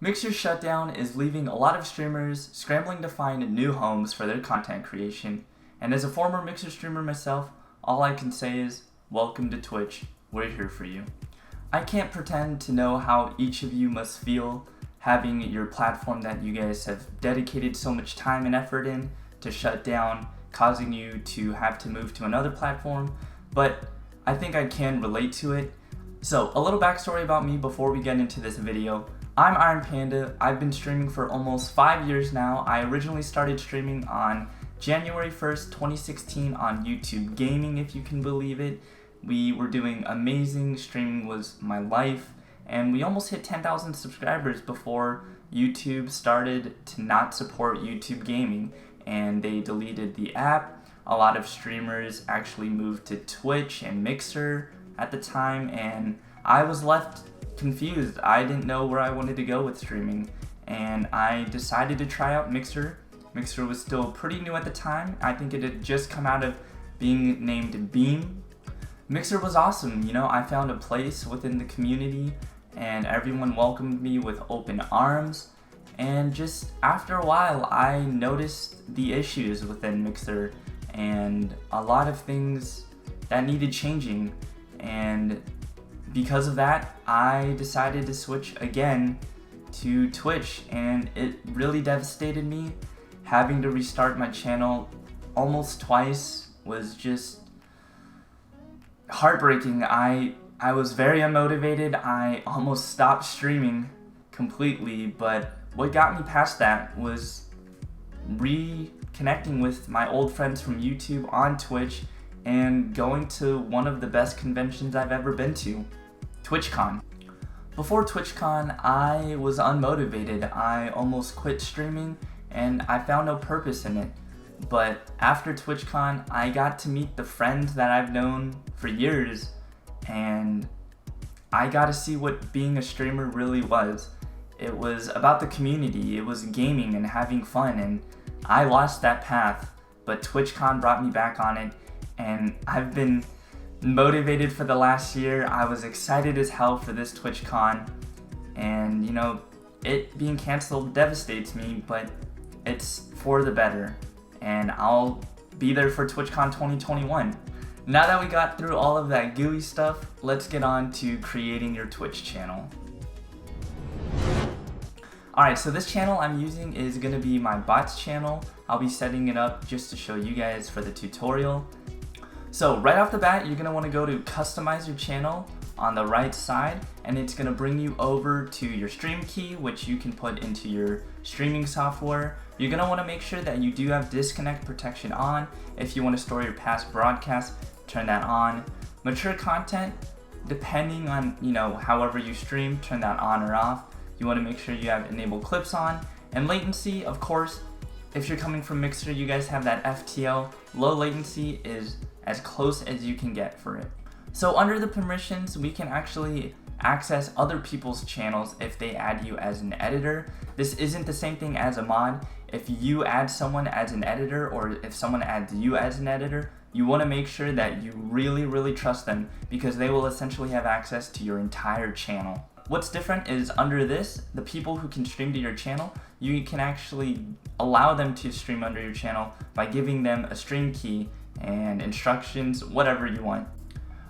Mixer's shutdown is leaving a lot of streamers scrambling to find new homes for their content creation, and as a former Mixer streamer myself, all I can say is, welcome to Twitch, we're here for you. I can't pretend to know how each of you must feel having your platform that you guys have dedicated so much time and effort in to shut down, causing you to have to move to another platform, but I think I can relate to it. So, a little backstory about me before we get into this video. I'm Iron Panda. I've been streaming for almost 5 years now. I originally started streaming on January 1st, 2016 on YouTube Gaming, if you can believe it. We were doing amazing. Streaming was my life, and we almost hit 10,000 subscribers before YouTube started to not support YouTube Gaming, and they deleted the app. A lot of streamers actually moved to Twitch and Mixer at the time, and I was left confused. I didn't know where I wanted to go with streaming, and I decided to try out Mixer. Mixer was still pretty new at the time. I think it had just come out of being named Beam. Mixer was awesome. I found a place within the community, and everyone welcomed me with open arms. And just after a while, I noticed the issues within Mixer and a lot of things that needed changing. And because of that, I decided to switch again to Twitch, and it really devastated me. Having to restart my channel almost twice was just heartbreaking. I was very unmotivated. I almost stopped streaming completely, but what got me past that was reconnecting with my old friends from YouTube on Twitch and going to one of the best conventions I've ever been to, TwitchCon. Before TwitchCon, I was unmotivated. I almost quit streaming and I found no purpose in it. But after TwitchCon, I got to meet the friends that I've known for years, and I got to see what being a streamer really was. It was about the community, it was gaming and having fun, and I lost that path, but TwitchCon brought me back on it, and I've been motivated for the last year. I was excited as hell for this TwitchCon, and it being canceled devastates me, but it's for the better, and I'll be there for TwitchCon 2021. Now that we got through all of that gooey stuff, let's get on to creating your Twitch channel. Alright, so this channel I'm using is going to be my bots channel. I'll be setting it up just to show you guys for the tutorial. So right off the bat, you're going to want to go to customize your channel on the right side, and it's going to bring you over to your stream key, which you can put into your streaming software. You're going to want to make sure that you do have disconnect protection on. If you want to store your past broadcasts, turn that on. Mature content, depending on however you stream, turn that on or off. You want to make sure you have enabled clips on. And latency, of course, if you're coming from Mixer, you guys have that FTL. Low latency is as close as you can get for it. So under the permissions, we can actually access other people's channels if they add you as an editor. This isn't the same thing as a mod. If you add someone as an editor, or if someone adds you as an editor, you want to make sure that you really trust them, because they will essentially have access to your entire channel. What's different is under this, the people who can stream to your channel, you can actually allow them to stream under your channel by giving them a stream key and instructions, whatever you want.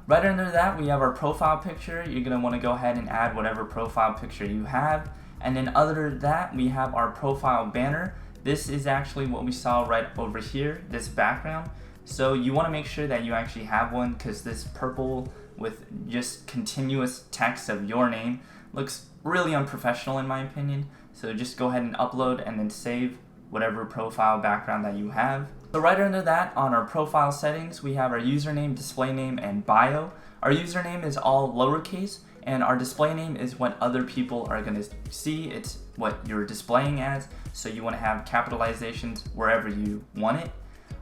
Right under that, we have our profile picture. You're going to want to go ahead and add whatever profile picture you have. And then other than that, we have our profile banner. This is actually what we saw right over here, this background. So you want to make sure that you actually have one, because this purple with just continuous text of your name looks really unprofessional in my opinion. So just go ahead and upload and then save whatever profile background that you have. So right under that, on our profile settings, we have our username, display name, and bio. Our username is all lowercase, and our display name is what other people are going to see. It's what you're displaying as, so you want to have capitalizations wherever you want it.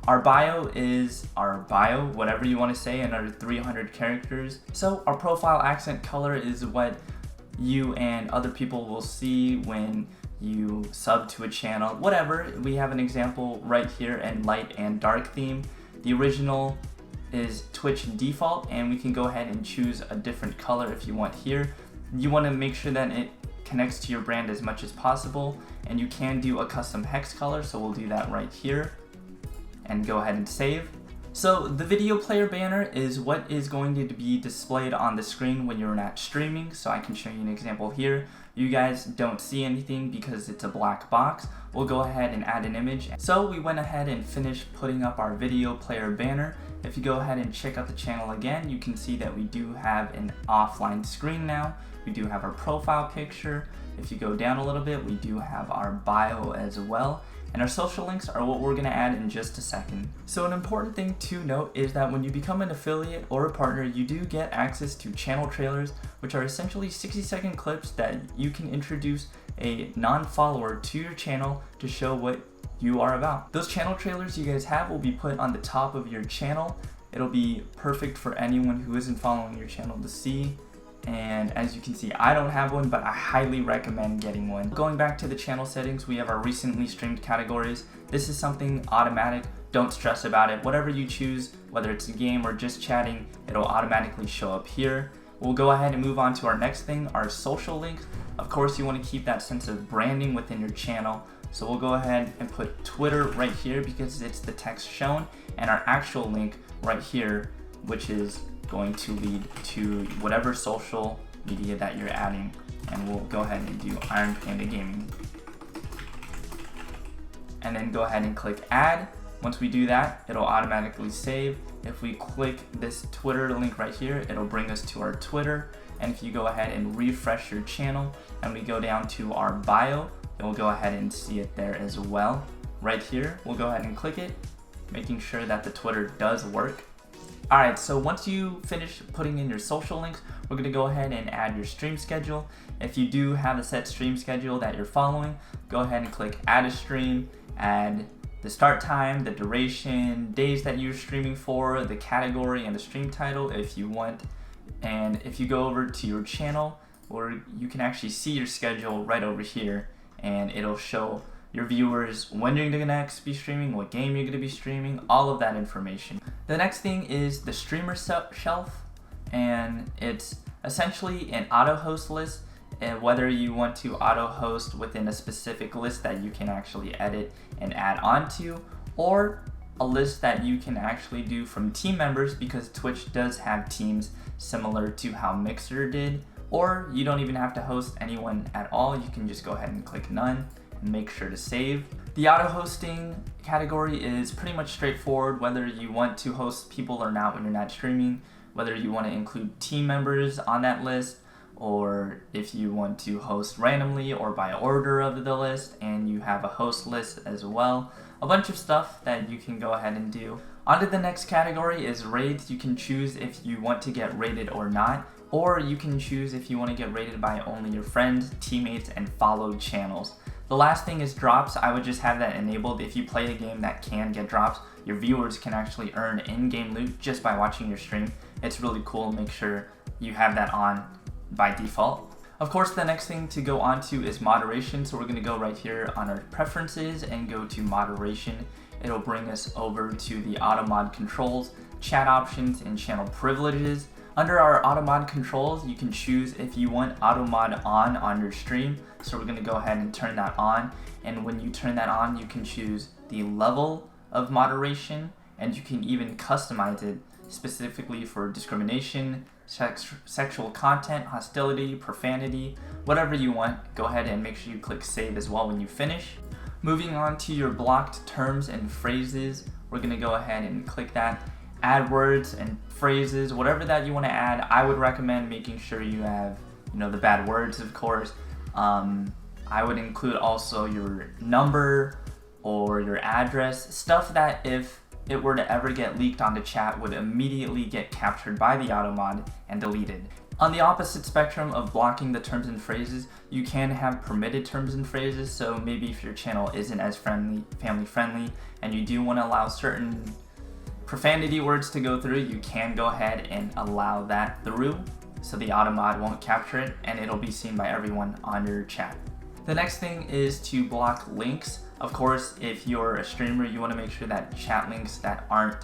Our bio is our bio, whatever you want to say, in our 300 characters. So our profile accent color is what you and other people will see when you sub to a channel, whatever. We have an example right here in light and dark theme. The original is Twitch default, and we can go ahead and choose a different color if you want here. You want to make sure that it connects to your brand as much as possible, and you can do a custom hex color, so we'll do that right here and go ahead and save. So the video player banner is what is going to be displayed on the screen when you're not streaming. So I can show you an example here. You guys don't see anything because it's a black box. We'll go ahead and add an image. So we went ahead and finished putting up our video player banner. If you go ahead and check out the channel again, you can see that we do have an offline screen now. We do have our profile picture. If you go down a little bit, we do have our bio as well. And our social links are what we're gonna add in just a second. So an important thing to note is that when you become an affiliate or a partner, you do get access to channel trailers, which are essentially 60-second clips that you can introduce a non-follower to your channel to show what you are about. Those channel trailers you guys have will be put on the top of your channel. It'll be perfect for anyone who isn't following your channel to see. And as you can see, I don't have one, but I highly recommend getting one. Going back to the channel settings, we have our recently streamed categories. This is something automatic. Don't stress about it. Whatever you choose, whether it's a game or just chatting, it'll automatically show up here. We'll go ahead and move on to our next thing, our social links. Of course, you want to keep that sense of branding within your channel. So we'll go ahead and put Twitter right here because it's the text shown, and our actual link right here, which is going to lead to whatever social media that you're adding. And we'll go ahead and do Iron Panda Gaming. And then go ahead and click add. Once we do that, it'll automatically save. If we click this Twitter link right here, it'll bring us to our Twitter. And if you go ahead and refresh your channel and we go down to our bio, then we'll go ahead and see it there as well. Right here, we'll go ahead and click it, making sure that the Twitter does work. Alright, so once you finish putting in your social links, we're going to go ahead and add your stream schedule. If you do have a set stream schedule that you're following, go ahead and click add a stream, add the start time, the duration, days that you're streaming for, the category, and the stream title if you want. And if you go over to your channel, where you can actually see your schedule right over here, and it'll show your viewers when you're gonna next be streaming, what game you're gonna be streaming, all of that information. The next thing is the streamer shelf, and it's essentially an auto host list, and whether you want to auto host within a specific list that you can actually edit and add onto, or a list that you can actually do from team members, because Twitch does have teams similar to how Mixer did, or you don't even have to host anyone at all. You can just go ahead and click none. Make sure to save. The auto hosting category is pretty much straightforward, whether you want to host people or not when you're not streaming, whether you want to include team members on that list, or if you want to host randomly or by order of the list, and you have a host list as well. A bunch of stuff that you can go ahead and do. On to the next category is raids. You can choose if you want to get raided or not, or you can choose if you want to get raided by only your friends, teammates, and followed channels. The last thing is drops. I would just have that enabled. If you play a game that can get drops, your viewers can actually earn in-game loot just by watching your stream. It's really cool. Make sure you have that on by default. Of course, the next thing to go on to is moderation. So we're going to go right here on our preferences and go to moderation. It'll bring us over to the Automod controls, chat options, and channel privileges. Under our Automod controls, you can choose if you want Automod on your stream. So we're going to go ahead and turn that on. And when you turn that on, you can choose the level of moderation, and you can even customize it specifically for discrimination, sexual content, hostility, profanity, whatever you want. Go ahead and make sure you click save as well when you finish. Moving on to your blocked terms and phrases, we're going to go ahead and click that. Add words and phrases, whatever that you want to add. I would recommend making sure you have, the bad words, of course. I would include also your number or your address, stuff that if it were to ever get leaked onto chat would immediately get captured by the Automod and deleted. On the opposite spectrum of blocking the terms and phrases, you can have permitted terms and phrases. So maybe if your channel isn't as family friendly and you do want to allow certain profanity words to go through, you can go ahead and allow that through so the Automod won't capture it and it'll be seen by everyone on your chat. The next thing is to block links. Of course, if you're a streamer, you want to make sure that chat links that aren't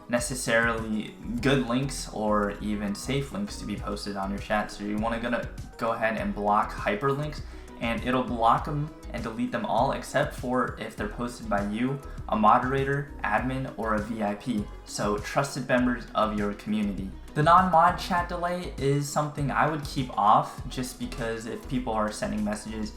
necessarily good links or even safe links to be posted on your chat. So you want to go ahead and block hyperlinks, and it'll block them and delete them all except for if they're posted by you, a moderator, admin, or a VIP, so trusted members of your community. The non-mod chat delay is something I would keep off, just because if people are sending messages,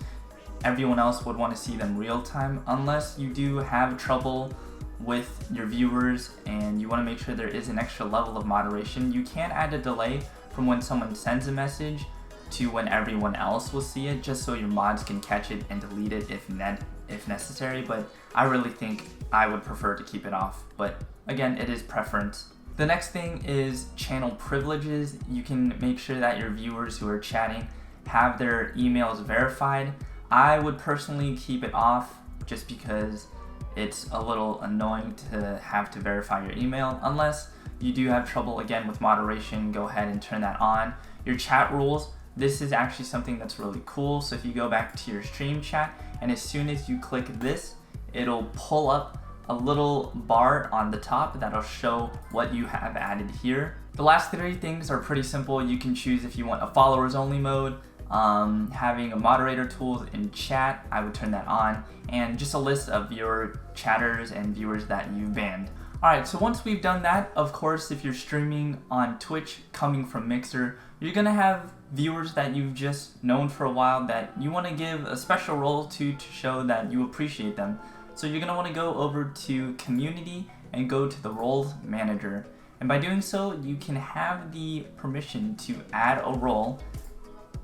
everyone else would want to see them real time, unless you do have trouble with your viewers and you want to make sure there is an extra level of moderation. You can add a delay from when someone sends a message to when everyone else will see it, just so your mods can catch it and delete it if necessary, but I really think I would prefer to keep it off. But again, it is preference. The next thing is channel privileges. You can make sure that your viewers who are chatting have their emails verified. I would personally keep it off just because it's a little annoying to have to verify your email. Unless you do have trouble again with moderation, go ahead and turn that on. Your chat rules, this is actually something that's really cool. So if you go back to your stream chat, and as soon as you click this, it'll pull up a little bar on the top that'll show what you have added here. The last three things are pretty simple. You can choose if you want a followers only mode, having a moderator tools in chat, I would turn that on, and just a list of your chatters and viewers that you've banned. Alright, so once we've done that, of course, if you're streaming on Twitch coming from Mixer, you're gonna have viewers that you've just known for a while that you want to give a special role to show that you appreciate them. So you're gonna want to go over to Community and go to the Roles Manager. And by doing so, you can have the permission to add a role.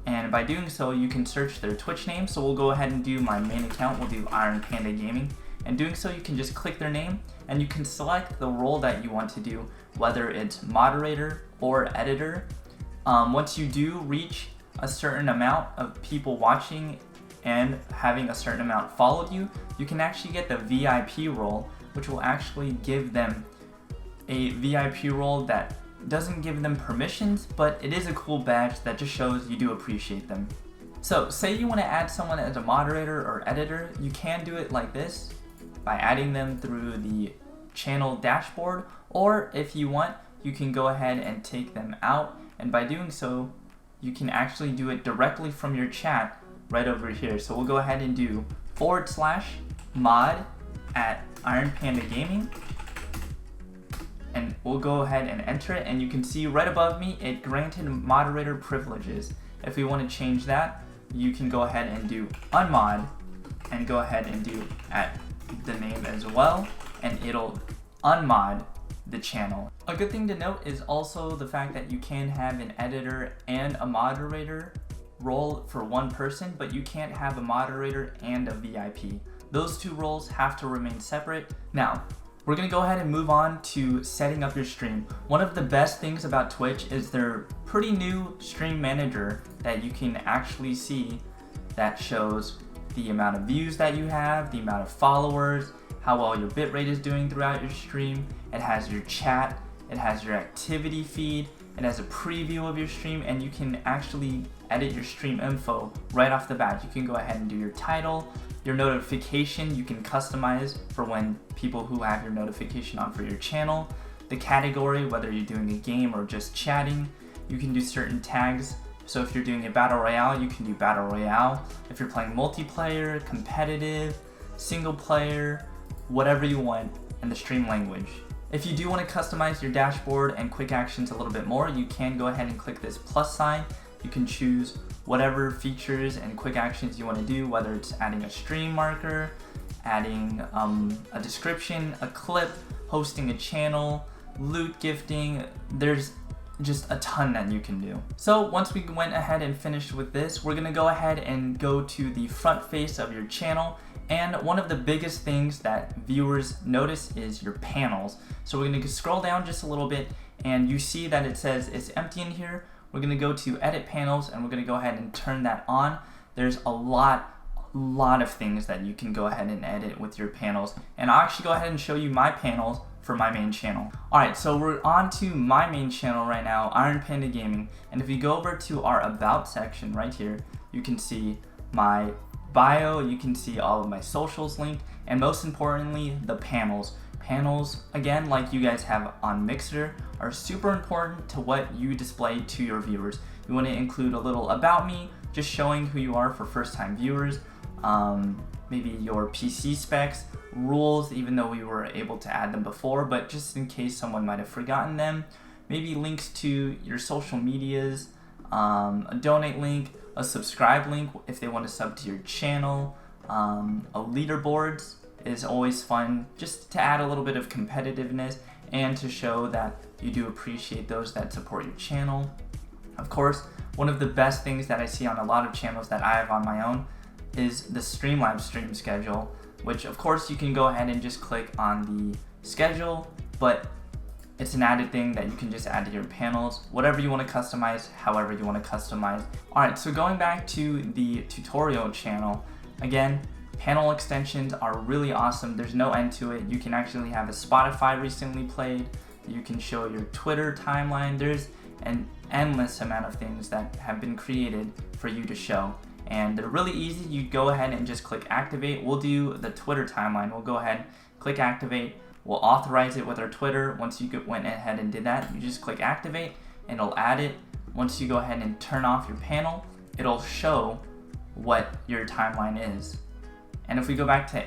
And by doing so, you can search their Twitch name. So we'll go ahead and do my main account. We'll do Iron Panda Gaming. And doing so, you can just click their name and you can select the role that you want to do, whether it's moderator or editor. Once you do reach a certain amount of people watching and having a certain amount followed you, you can actually get the VIP role, which will actually give them a VIP role that doesn't give them permissions, but it is a cool badge that just shows you do appreciate them. So say you want to add someone as a moderator or editor, you can do it like this by adding them through the channel dashboard, or if you want, you can go ahead and take them out, and by doing so, you can actually do it directly from your chat right over here. So we'll go ahead and do /mod at Iron Panda Gaming, and we'll go ahead and enter it, and you can see right above me it granted moderator privileges. If we want to change that, you can go ahead and do unmod and go ahead and do at the name as well, and it'll unmod the channel. A good thing to note is also the fact that you can have an editor and a moderator role for one person, but you can't have a moderator and a VIP. Those two roles have to remain separate. Now, we're gonna go ahead and move on to setting up your stream. One of the best things about Twitch is their pretty new stream manager that you can actually see that shows the amount of views that you have, the amount of followers, how well your bitrate is doing throughout your stream. It has your chat, it has your activity feed, it has a preview of your stream, and you can actually edit your stream info right off the bat. You can go ahead and do your title, your notification, you can customize for when people who have your notification on for your channel, the category, whether you're doing a game or just chatting. You can do certain tags. So if you're doing a battle royale, you can do battle royale. If you're playing multiplayer, competitive, single player, whatever you want, and the stream language. If you do want to customize your dashboard and quick actions a little bit more, you can go ahead and click this plus sign. You can choose whatever features and quick actions you want to do, whether it's adding a stream marker, adding a description, a clip, hosting a channel, loot gifting. There's just a ton that you can do. So once we went ahead and finished with this, we're gonna go ahead and go to the front face of your channel. And one of the biggest things that viewers notice is your panels. So we're gonna scroll down just a little bit, and you see that it says it's empty in here. We're gonna go to edit panels, and we're gonna go ahead and turn that on. There's a lot of things that you can go ahead and edit with your panels. And I'll actually go ahead and show you my panels for my main channel. Alright, so we're on to my main channel right now, Iron Panda Gaming. And if you go over to our About section right here, you can see my bio, you can see all of my socials linked, and most importantly, the panels. Panels, again, like you guys have on Mixer, are super important to what you display to your viewers. You want to include a little about me, just showing who you are for first-time viewers, maybe your PC specs, rules, even though we were able to add them before, but just in case someone might have forgotten them, maybe links to your social medias, a donate link, a subscribe link if they want to sub to your channel, a leaderboards is always fun, just to add a little bit of competitiveness and to show that you do appreciate those that support your channel. Of course, one of the best things that I see on a lot of channels that I have on my own is the Streamlabs stream schedule, which of course you can go ahead and just click on the schedule, but it's an added thing that you can just add to your panels, whatever you want to customize, however you want to customize. Alright, so going back to the tutorial channel, again, panel extensions are really awesome. There's no end to it. You can actually have a Spotify recently played. You can show your Twitter timeline. There's an endless amount of things that have been created for you to show. And they're really easy. You go ahead and just click activate. We'll do the Twitter timeline. We'll go ahead, click activate. We'll authorize it with our Twitter. Once you went ahead and did that, you just click activate and it'll add it. Once you go ahead and turn off your panel, it'll show what your timeline is. And if we go back to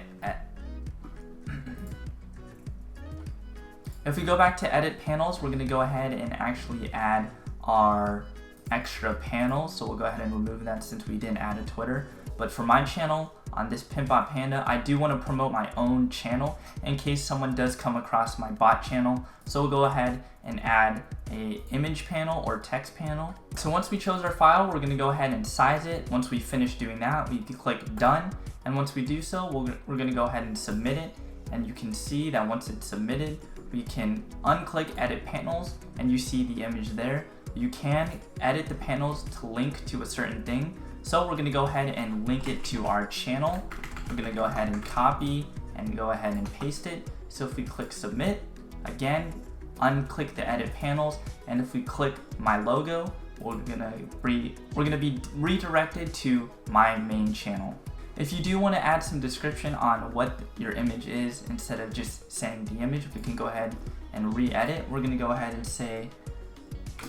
edit panels, we're going to go ahead and actually add our extra panel. So we'll go ahead and remove that since we didn't add a Twitter. But for my channel on this Pimpbot Panda, I do want to promote my own channel in case someone does come across my bot channel. So we'll go ahead and add a image panel or text panel. So once we chose our file, we're going to go ahead and size it. Once we finish doing that, we can click done. And once we do so, we're going to go ahead and submit it. And you can see that once it's submitted, we can unclick edit panels and you see the image there. You can edit the panels to link to a certain thing. So we're going to go ahead and link it to our channel. We're going to go ahead and copy and go ahead and paste it. So if we click submit, again, unclick the edit panels. And if we click my logo, we're going to be redirected to my main channel. If you do want to add some description on what your image is, instead of just saying the image, we can go ahead and re-edit. We're going to go ahead and say,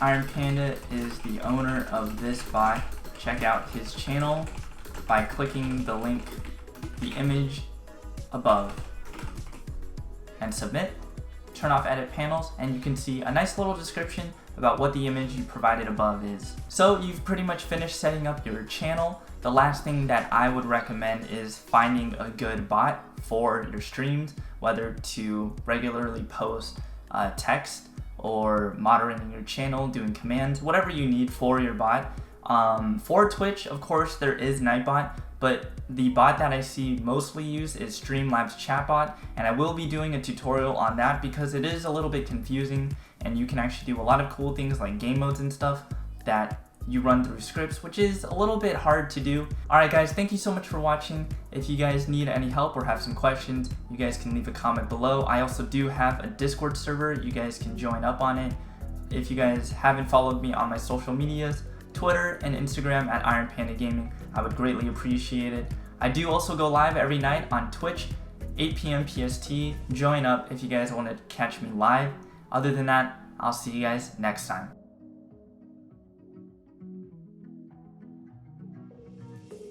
Iron Panda is the owner of this bot. Check out his channel by clicking the link, the image above, and submit. Turn off edit panels, and you can see a nice little description about what the image you provided above is. So you've pretty much finished setting up your channel. The last thing that I would recommend is finding a good bot for your streams, whether to regularly post text or moderating your channel, doing commands, whatever you need for your bot. For Twitch, of course, there is Nightbot, but the bot that I see mostly used is Streamlabs chatbot, and I will be doing a tutorial on that because it is a little bit confusing, and you can actually do a lot of cool things like game modes and stuff that you run through scripts, which is a little bit hard to do. Alright guys, thank you so much for watching. If you guys need any help or have some questions, you guys can leave a comment below. I also do have a Discord server. You guys can join up on it. If you guys haven't followed me on my social medias, Twitter and Instagram at Iron Panda Gaming, I would greatly appreciate it. I do also go live every night on Twitch, 8 p.m. PST. Join up if you guys want to catch me live. Other than that, I'll see you guys next time.